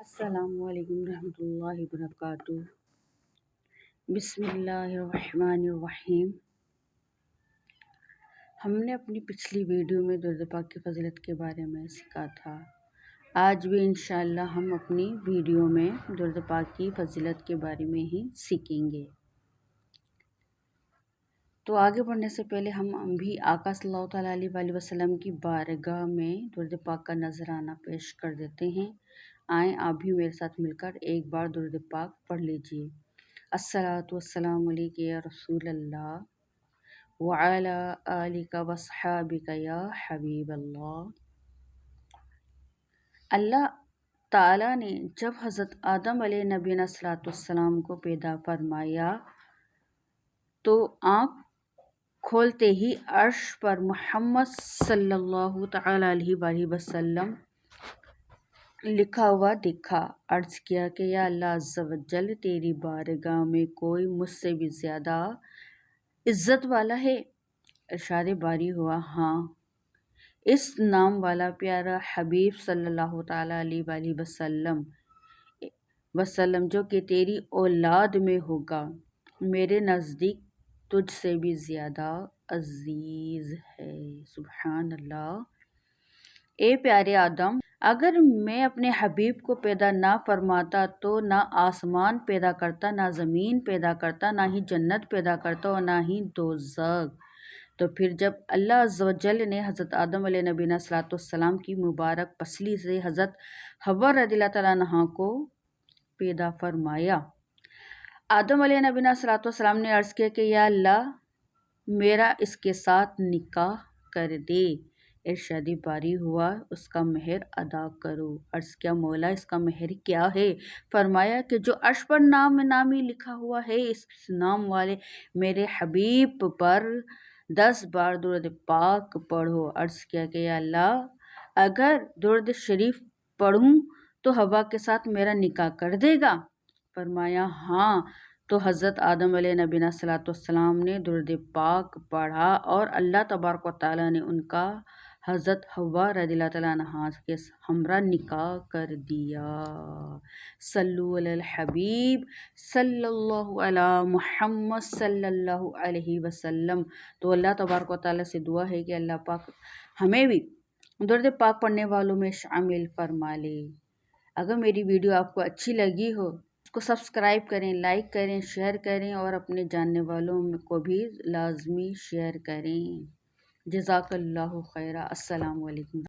السلام علیکم ورحمۃ اللہ وبرکاتہ۔ بسم اللہ الرحمن الرحیم۔ ہم نے اپنی پچھلی ویڈیو میں درود پاک کی فضیلت کے بارے میں سیکھا تھا۔ آج بھی انشاءاللہ ہم اپنی ویڈیو میں درود پاک کی فضیلت کے بارے میں ہی سیکھیں گے۔ تو آگے بڑھنے سے پہلے ہم بھی آقا صلی اللہ تعالیٰ علیہ وآلہ وسلم کی بارگاہ میں درود پاک کا نذرانہ پیش کر دیتے ہیں۔ آئیں آپ بھی میرے ساتھ مل کر ایک بار درود پاک پڑھ لیجئے۔ الصلاۃ والسلام علیک یا رسول اللہ وعلی آلک واصحابک یا حبیب اللہ۔ اللہ تعالیٰ نے جب حضرت آدم علیہ نبی صلی السلام کو پیدا فرمایا تو آنکھ کھولتے ہی عرش پر محمد صلی اللہ تعالیٰ علیہ وآلہ وسلم لکھا ہوا دیکھا۔ عرض کیا کہ یا اللہ عز و جل، تیری بارگاہ میں کوئی مجھ سے بھی زیادہ عزت والا ہے؟ ارشاد باری ہوا، ہاں، اس نام والا پیارا حبیب صلی اللہ تعالیٰ علیہ وآلہ وسلم جو کہ تیری اولاد میں ہوگا، میرے نزدیک تجھ سے بھی زیادہ عزیز ہے۔ سبحان اللہ۔ اے پیارے آدم، اگر میں اپنے حبیب کو پیدا نہ فرماتا تو نہ آسمان پیدا کرتا، نہ زمین پیدا کرتا، نہ ہی جنت پیدا کرتا اور نہ ہی دوزخ۔ تو پھر جب اللہ عز و جل نے حضرت آدم علیہ نبی صلی السلام کی مبارک پسلی سے حضرت حوا رضی اللہ تعالیٰ عنہا کو پیدا فرمایا، آدم علیہ نبی صلی السلام نے عرض کیا کہ یا اللہ، میرا اس کے ساتھ نکاح کر دے۔ ارشاد باری ہوا، اس کا مہر ادا کرو۔ عرض کیا مولا، اس کا مہر کیا ہے؟ فرمایا کہ جو عرش پر نام نامی لکھا ہوا ہے، اس نام والے میرے حبیب پر 10 بار درود پاک پڑھو۔ عرض کیا کہ یا اللہ، اگر درود شریف پڑھوں تو حوا کے ساتھ میرا نکاح کر دے گا؟ فرمایا ہاں۔ تو حضرت آدم علیہ نبی صلی السلام نے درود پاک پڑھا اور اللہ تبارک و تعالیٰ نے ان کا حضرت حوا رضی اللہ تعالیٰ عنہا کے ہمراہ نکاح کر دیا۔ صلو علی الحبیب صلی اللہ علی محمد صلی اللہ علیہ وسلم۔ تو اللہ تبارک و تعالیٰ سے دعا ہے کہ اللہ پاک ہمیں بھی درود پاک پڑھنے والوں میں شامل فرما لے۔ اگر میری ویڈیو آپ کو اچھی لگی ہو، اس کو سبسکرائب کریں، لائک کریں، شیئر کریں اور اپنے جاننے والوں کو بھی لازمی شیئر کریں۔ جزاک اللہ خیرہ۔ السلام علیکم۔